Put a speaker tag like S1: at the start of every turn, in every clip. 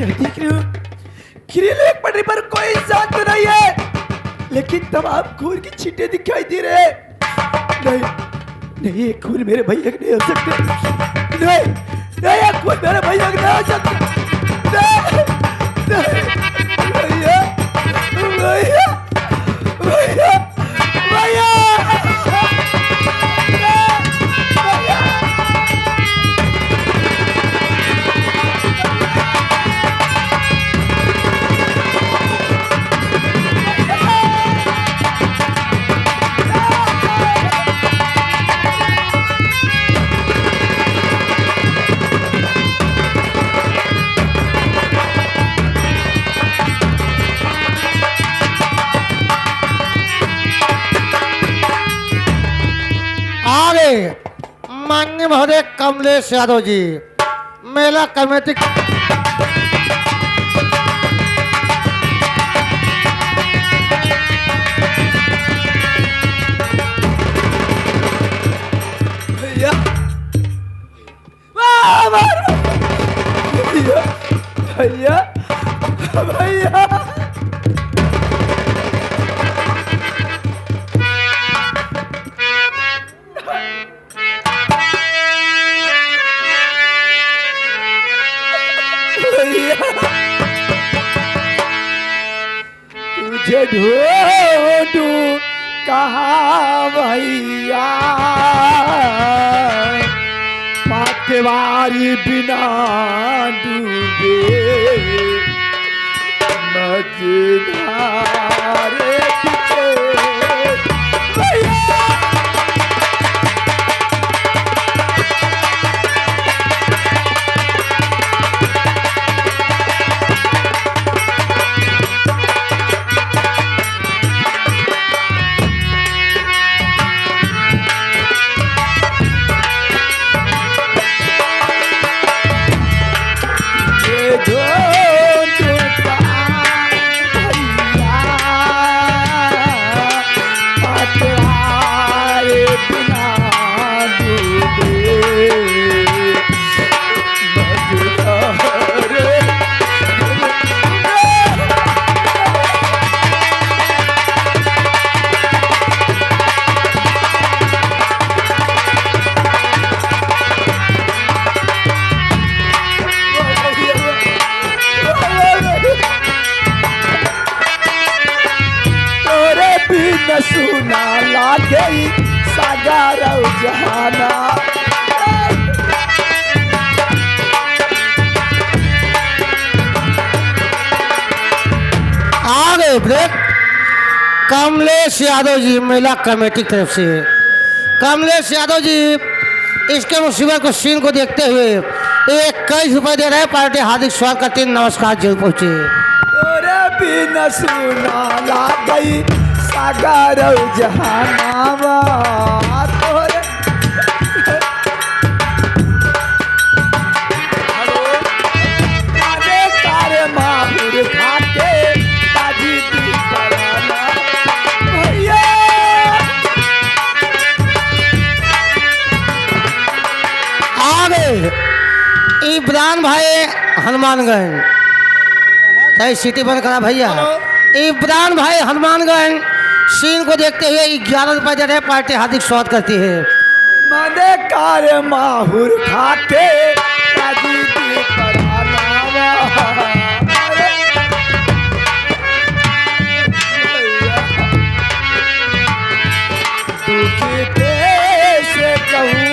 S1: क्या देख रहे हो? किले पटरी पर कोई इंसान तो नहीं है, लेकिन तमाम खून की छींटे दिखाई दे रहे हैं। नहीं नहीं, ये खून मेरे भैया के नहीं हो सकते। नहीं नहीं, ये खून मेरे भैया के नहीं हो सकते। नहीं नहीं, भैया भैया भैया भैया
S2: माननीय महोदय कमलेश यादव जी, मेला कमेटी।
S1: भैया भैया भैया तुझे ढूंढूं कहाँ भैया, पतवारी बिना डूबे मझधारे सुना लागे सागर जहाना।
S2: आगे ब्रेक। कमलेश यादव जी, महिला कमेटी की तरफ से। कमलेश यादव जी इसके मुसीबत को सीन को देखते हुए 21 रुपए दे रहे हैं। पार्टी हार्दिक स्वागत करते हैं, नमस्कार जरूर पहुंचे।
S1: तोरे बिन सुना लागे सागर जहानावा, तोरे कारे कारे माहुर खाके ताजी दी पराना भैया।
S2: आगे इब्रान भाई हनुमानगंज, सिटी बंद करा भैया। इब्रान भाई हनुमानगंज सीन को देखते हुए 11 रुपए दे रहे। पार्टी हार्दिक स्वागत करती है।
S1: मने कार माहुर खाके ताजी दी पराना। दुखी से कहूँ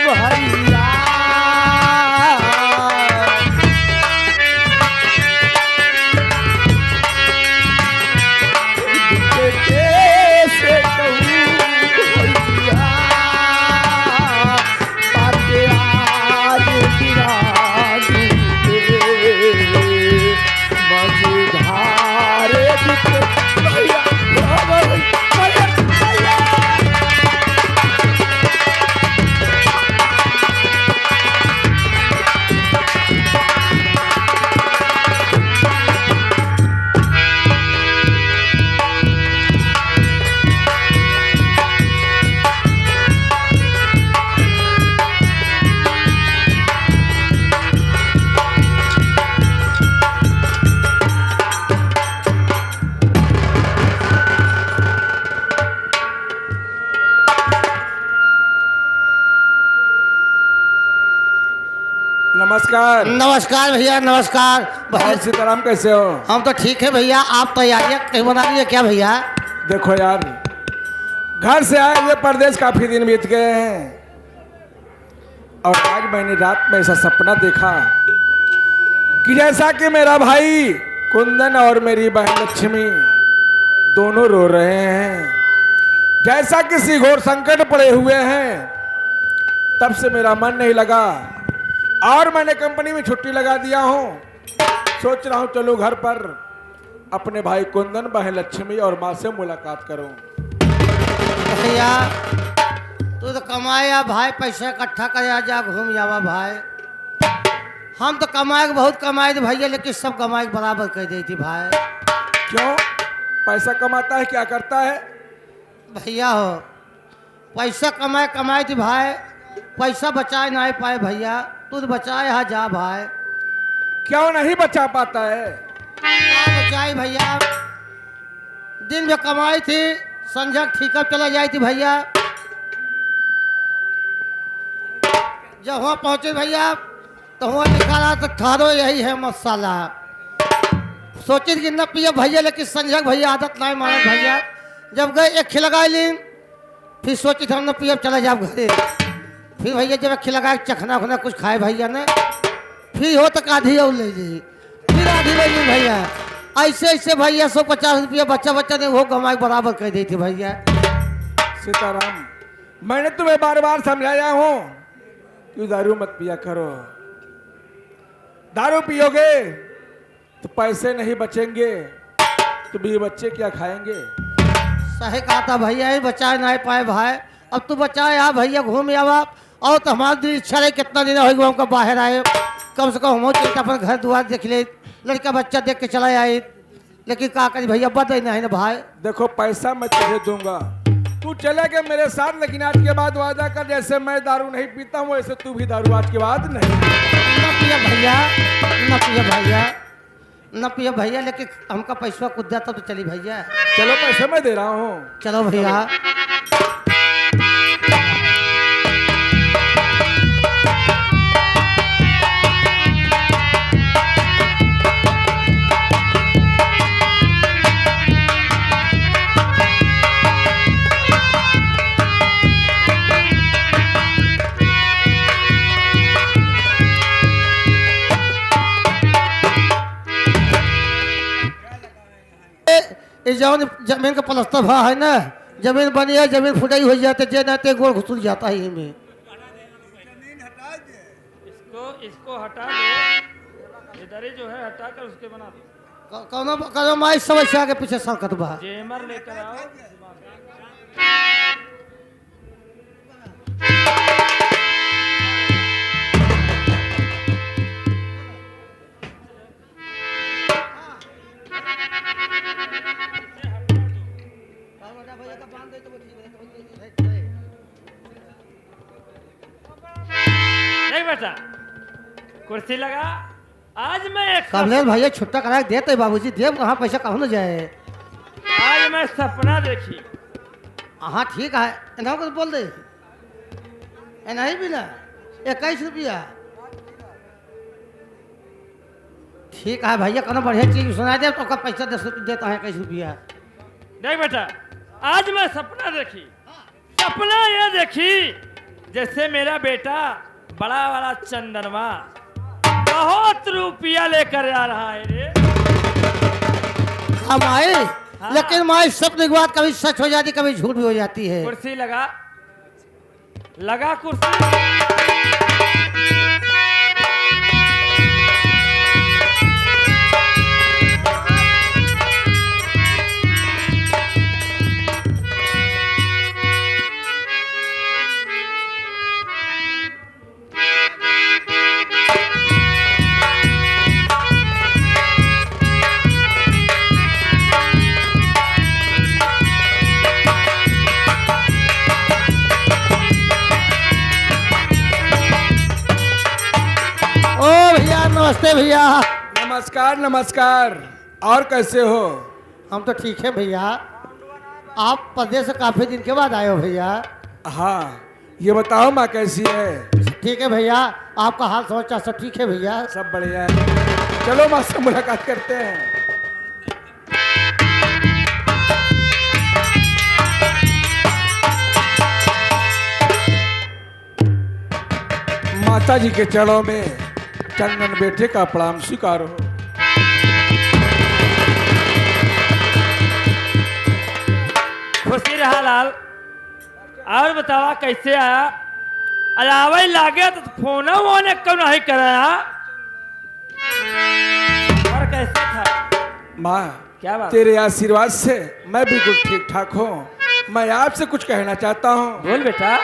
S1: भैया,
S3: नमस्कार।
S2: नमस्कार भैया, नमस्कार
S3: और
S2: भैया।
S3: सीताराम कैसे हो?
S2: हम तो ठीक है भैया, आप तैयारियाँ कहीं बना रही है क्या भैया?
S3: देखो यार, घर से आए हुए परदेश काफी दिन बीत गए हैं और आज मैंने रात में ऐसा सपना देखा कि जैसा कि मेरा भाई कुंदन और मेरी बहन लक्ष्मी दोनों रो रहे हैं, जैसा किसी घोर संकट पड़े हुए हैं। तब से मेरा मन नहीं लगा और मैंने कंपनी में छुट्टी लगा दिया हूँ। सोच रहा हूँ चलो घर पर अपने भाई कुंदन, बहन लक्ष्मी और माँ से मुलाकात करूँ।
S2: भैया तू तो कमाया भाई, पैसा इकट्ठा करे जा घूम जावा भाई। हम तो कमाए के बहुत कमाए थे भैया, लेकिन सब कमाए के बराबर कर दी थी भाई।
S3: क्यों? पैसा कमाता है, क्या करता है?
S2: भैया हो, पैसा कमाए थी भाई, पैसा बचाए नहीं पाए भैया। तू तो बचाए हा जा भाई।
S3: क्यों नहीं बचा पाता है?
S2: क्या बचाई भैया, दिन में कमाई थी, संझा ठीका चला जाई थी भैया। जब वहाँ पहुँचे भैया तो वहाँ निकाला तो थारो यही है मसाला। सोची कि न पिए भैया, लेकिन संझा भैया आदत नहीं माने भैया। जब गए एक खिलगा ली, फिर सोची था न पिए चला जाओ घरे। फिर भैया जब खिलगा चखना उखना कुछ खाए भैया ने, फिर हो तक आधी और ले ली, फिर आधी ले ली भैया। ऐसे ऐसे भैया 150 रुपया बच्चा ने वो कमाई बराबर कर दी थी भैया।
S3: सीताराम, मैंने तुम्हें बार बार समझाया हूँ कि दारू मत पिया करो। दारू पियोगे तो पैसे नहीं बचेंगे, तो भी बच्चे क्या खाएंगे?
S2: सही कहा था भैया, ही बचाए नहीं पाए भाई। अब तू बचाए आ भैया, घूम आवा। और तो हमारी दिल इच्छा रही कितना दिन हो गया हमको बाहर आए, कम से कम हम चलते अपन घर द्वार देख ले, लड़का बच्चा देख के चला आए। लेकिन क्या करी भैया, बदल नहीं ना भाई।
S3: देखो पैसा मैं तुझे दूंगा, तू चले गए मेरे साथ, लेकिन आज के बाद वादा कर जैसे मैं दारू नहीं पीता हूँ वैसे तू भी दारू आज के बाद नहीं।
S2: न पिया भैया, न पिया भैया, न पिया भैया, लेकिन हमका पैसा कुछ दिया तब तो चली भैया।
S3: चलो पैसे मैं दे रहा हूँ।
S2: चलो भैया। इस जमीन का पलस्तर भा है ना, जमीन बनी है, जमीन फुटाई हो जाते जे नाते गोड़ घुस जाता है इनमें।
S4: इसको हटा दो, इधर ही जो है हटा कर उसके बना दो।
S2: कौनो माई समस्या के पीछे सरकत बा।
S4: जेमर लेकर आओ। नहीं बेटा, कुर्सी लगा। आज मैं एक
S2: कमलेश भैया छुट्टा करा के देते बाबूजी, देव कहाँ पैसा कहूँ न जाए।
S4: आज मैं सपना देखी।
S2: हाँ ठीक है, इन्हों को बोल दे नहीं भी ना 21 रुपया। ठीक है भैया, कोनो बढ़िया चीज सुना दे तो पैसा 10 रुपया देता है 21 रुपया।
S4: नहीं बेटा, आज मैं सपना देखी। सपना ये देखी जैसे मेरा बेटा बड़ा वाला चंदनमा बहुत रुपया लेकर आ रहा है रे।
S2: हाँ माई, लेकिन माई सपने की बात कभी सच हो जाती, कभी झूठ भी हो जाती है।
S4: कुर्सी लगा, लगा कुर्सी।
S2: नमस्ते भैया।
S3: नमस्कार नमस्कार, और कैसे हो?
S2: हम तो ठीक है भैया। आप प्रदेश से काफी दिन के बाद आए हो भैया।
S3: हाँ, ये बताओ माँ कैसी है?
S2: ठीक है भैया, आपका हाल समाचार सब ठीक है भैया?
S3: सब बढ़िया है। चलो माँ से मुलाकात करते हैं। माता जी के चरणों में चंदन बेटे का प्रणाम स्वीकार हो।
S4: खुशी रहा लाल। और बतावा कैसे आया? अलावा लागे तो फोन वोन क्यों नहीं कराया? और कैसे था?
S3: माँ
S4: क्या बात?
S3: तेरे आशीर्वाद से मैं बिल्कुल ठीक ठाक हूँ। मैं आपसे कुछ कहना चाहता हूँ।
S4: बोल बेटा।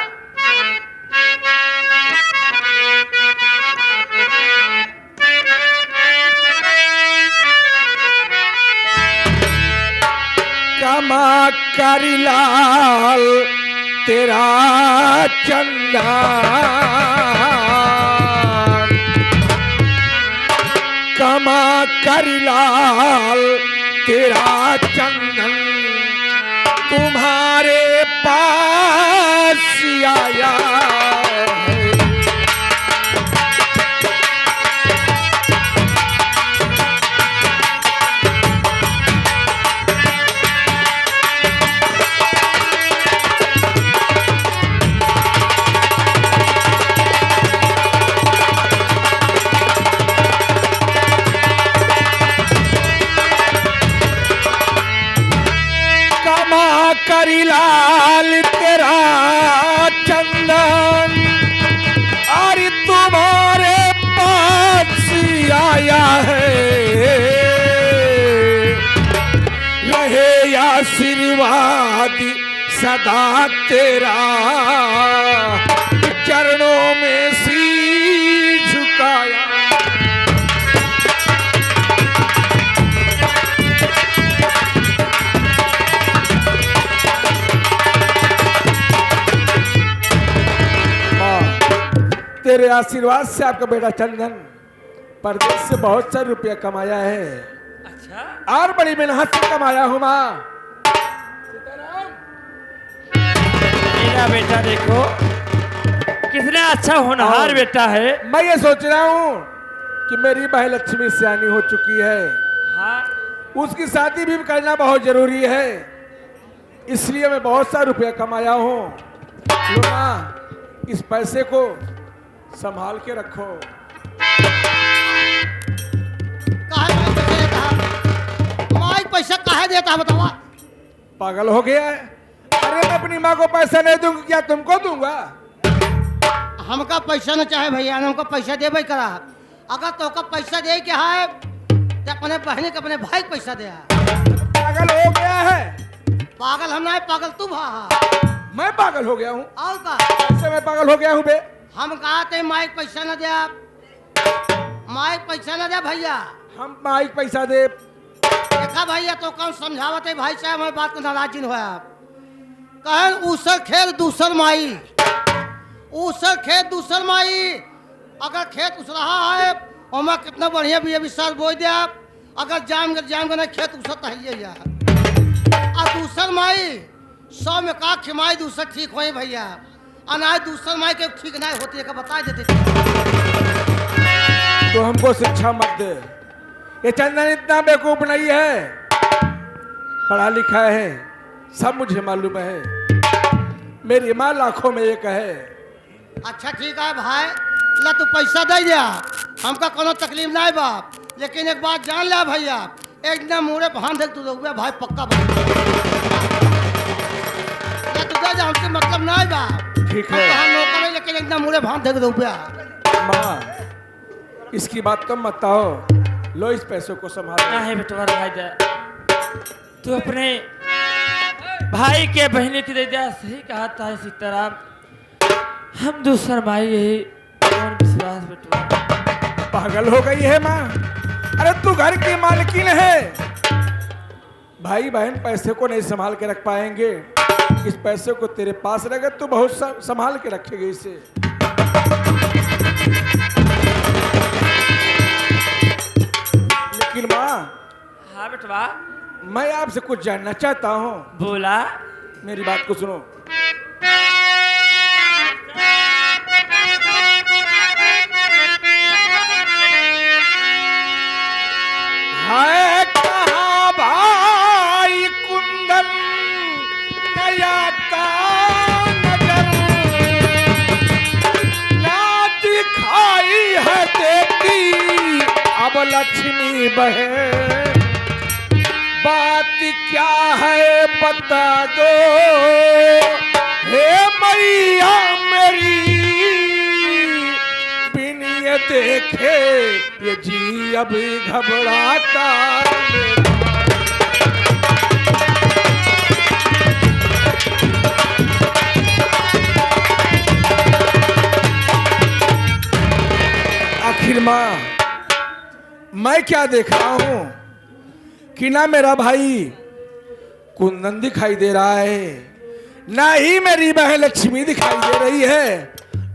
S3: कमा करी लाल तेरा चंदन, कमा करी लाल तेरा चंदन, तुम्हारे पास आया है। करी लाल तेरा चंदन, और तुम्हारे पास आया है। रहे आशीर्वाद सदा तेरा, चरणों में शीश झुकाया। तेरे आशीर्वाद से आपका बेटा चंदन परदेश से बहुत सारे रुपया कमाया है।
S4: अच्छा।
S3: और बड़ी मेहनत से कमाया हूँ माँ।
S4: मेरा बेटा देखो कितना अच्छा होनहार बेटा है।
S3: मैं ये सोच रहा हूँ कि मेरी बहन लक्ष्मी सियानी हो चुकी है,
S4: हाँ।
S3: उसकी शादी भी करना बहुत जरूरी है, इसलिए मैं बहुत सारा रुपया कमाया हूँ। लो माँ, इस पैसे को संभाल के रखो।
S2: माइक पैसा काहे देता है बतावा?
S3: पागल हो गया है? अरे मैं अपनी माँ को पैसा नहीं दूंगा, क्या तुमको दूंगा?
S2: हमका पैसा न चाहे भैया, हमको पैसा देवे करा। अगर तो का पैसा दे के है तो अपने बहनी के अपने भाई को पैसा दे।
S3: पागल हो गया है?
S2: पागल हम नहीं, पागल तू भा।
S3: मैं पागल हो गया हूँ?
S2: और का
S3: कैसे मैं पागल हो गया हूँ बे?
S2: हम कहा थे माइक पैसा न दे, माइक पैसा न दे भैया।
S3: हम माइक पैसा दे?
S2: देखा भैया तो कौन समझावत है भाई साहब, हमारी बात को नाराज न हुआ। कहे उसर खेत दूसर माई, उसर खेत दूसर माई। अगर खेत उस रहा है और मैं कितना बढ़िया भी विशाल बोई दे, अगर जाम नहीं खेत उसर तहिए और दूसर माई 100 में का खिमाई दूसर ठीक हो भैया, अनाज दूसर माई के ठीक नहीं होती है, बता देते।
S3: तो हमको शिक्षा मत दे। ये चंदन इतना बेवकूफ नहीं है, पढ़ा लिखा है, सब मुझे मालूम है। मेरी माँ लाखों में एक है।
S2: अच्छा ठीक है भाई, ला तू पैसा दे दिया, हमका कोनो तकलीफ नहीं बाप। लेकिन एक बात जान लिया भैया, एक दिन मुड़े भान देख तू लोग भाई पक्का बात। तू दे जा, हमसे मतलब नहीं बाप।
S3: ठीक है।
S2: हम नौकर है, लेकिन एक दिन मुड़े भान देख रुपया।
S3: माँ इसकी बात कम मत हो, लो इस पैसों को संभालो।
S4: नहीं बेटवा भाई जा, तू अपने भाई के बहनी की दे दिया। सही कहा था सीताराम, हम दूसर माई यही और विश्वास बेटवा।
S3: पागल हो गई है माँ? अरे तू घर की मालकिन है, भाई बहन पैसे को नहीं संभाल के रख पाएंगे। इस पैसे को तेरे पास रहेगा तो बहुत संभाल के रखेगी इसे। लेकिन माँ,
S4: हाँ बेटवा।
S3: मैं आपसे कुछ जानना चाहता हूँ।
S4: बोला।
S3: मेरी बात को सुनो। है तेरी अब लक्ष्मी बहन, बात क्या है बता दो हे मैया मेरी, बिन ये देखे ये जी अभी घबराता मेरा। आखिर माँ मैं क्या देख रहा हूं कि ना मेरा भाई कुंदन दिखाई दे रहा है, ना ही मेरी बहन लक्ष्मी दिखाई दे रही है।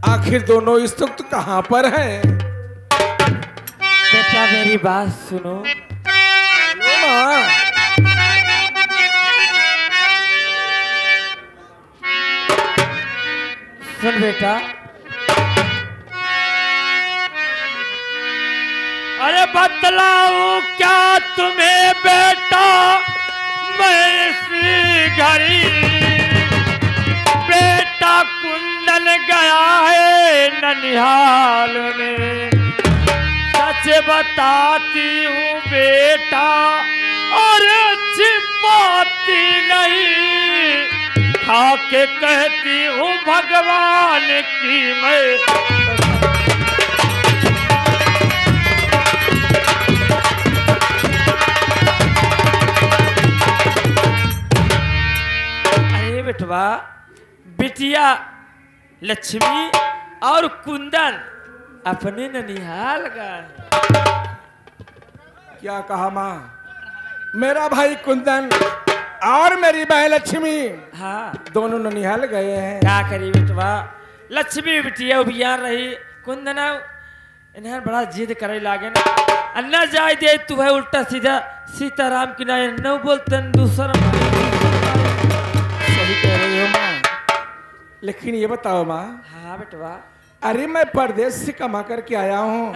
S3: आखिर दोनों इस वक्त कहां पर हैं?
S4: बेटा मेरी बात सुनो।
S3: लो माँ,
S4: सुन बेटा, अरे बतलाऊं क्या तुम्हें बेटा, मैं इसी घड़ी बेटा कुंदन गया है ननिहाल में। सच बताती हूँ बेटा और छिपाती नहीं, खा के कहती हूँ भगवान की मैं। बेटवा बिटिया लक्ष्मी और कुंदन अपने ननिहाल गए।
S3: क्या कहा माँ? मेरा भाई कुंदन और मेरी बहन लक्ष्मी
S4: हाँ
S3: दोनों ननिहाल गए हैं।
S4: क्या करी बेटवा, लक्ष्मी बिटिया उबियार रही, कुंदन इन्हें बड़ा जिद करे लागे ना, अन्ना जाए दे तू है उल्टा सीधा सीताराम की ना न बोलते दूसरा।
S3: सही कह रही हो माँ, लेकिन ये बताओ माँ।
S4: हाँ बेटवा,
S3: अरे मैं परदेश से कमा करके आया हूँ,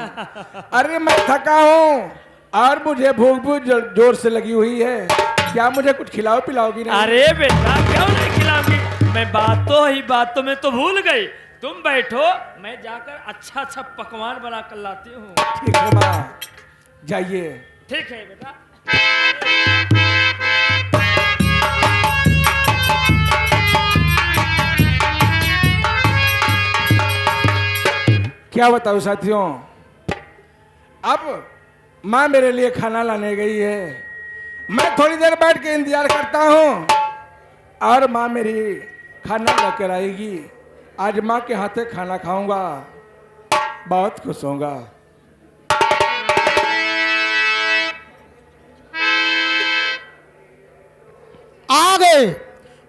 S3: अरे मैं थका हूँ और मुझे भूख भी जोर से लगी हुई है, क्या मुझे कुछ खिलाओ पिलाओगी नहीं?
S4: अरे बेटा क्यों नहीं खिलाऊंगी, मैं बातों में तो भूल गई। तुम बैठो, मैं जाकर अच्छा अच्छा पकवान बना कर लाती हूँ।
S3: ठीक है माँ, जाइए।
S4: ठीक है बेटा।
S3: क्या बताऊं साथियों, अब माँ मेरे लिए खाना लाने गई है, मैं थोड़ी देर बैठ के इंतजार करता हूँ और माँ मेरी खाना लेकर आएगी। आज माँ के हाथे खाना खाऊंगा, बहुत खुश होऊंगा।
S2: आगे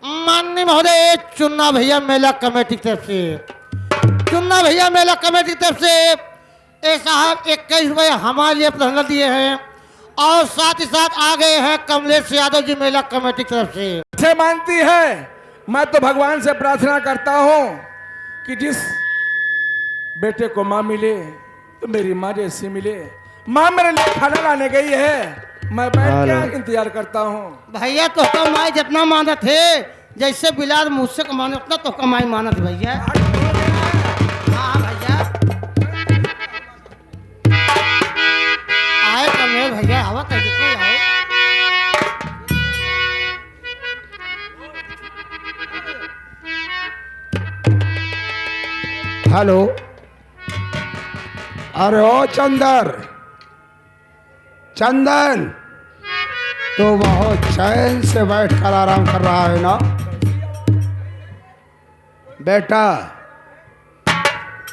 S2: माननीय महोदय चुन्ना भैया मेला कमेटी की तरफ से, चुन्ना भैया मेला कमेटी की तरफ से ए साहब 21 रुपये हमारे लिए प्रसंग दिए हैं और साथ ही साथ आ गए हैं कमलेश यादव जी मेला कमेटी की तरफ से।
S3: अच्छे मानती है, मैं तो भगवान से प्रार्थना करता हूँ कि जिस बेटे को माँ मिले तो मेरी माँ जैसी मिले। माँ मेरे लिए खाना लाने गई है, मैं बैठ के इंतजार करता हूँ।
S2: भैया तो कमाई जितना माना थे, जैसे बिलाल मुझसे कमाने उतना तो कमाई माना थे भैया। हाँ भैया आए कमलेश भैया, हवा कैसे कोई आओ।
S1: हेलो, अरे ओ चंदन तो बहुत चैन से बैठ कर आराम कर रहा है ना बेटा?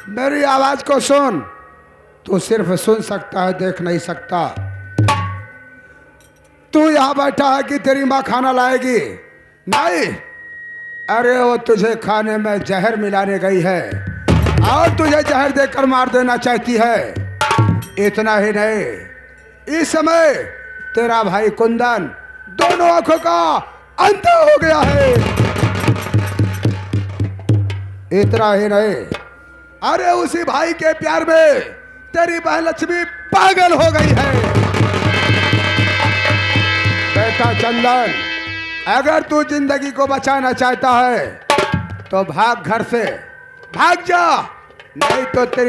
S1: मेरी आवाज को सुन, तू सिर्फ सुन सकता है, देख नहीं सकता। तू यहाँ बैठा है कि तेरी माँ खाना लाएगी? नहीं, अरे वो तुझे खाने में जहर मिलाने गई है और तुझे जहर देकर मार देना चाहती है। इतना ही नहीं, इस समय तेरा भाई कुंदन दोनों आंखों का अंधा हो गया है। इतना ही नहीं, अरे उसी भाई के प्यार में तेरी बहन लक्ष्मी पागल हो गई है। बेटा चंदन, अगर तू जिंदगी को बचाना चाहता है तो भाग घर से, भाग जा, नहीं तो तेरी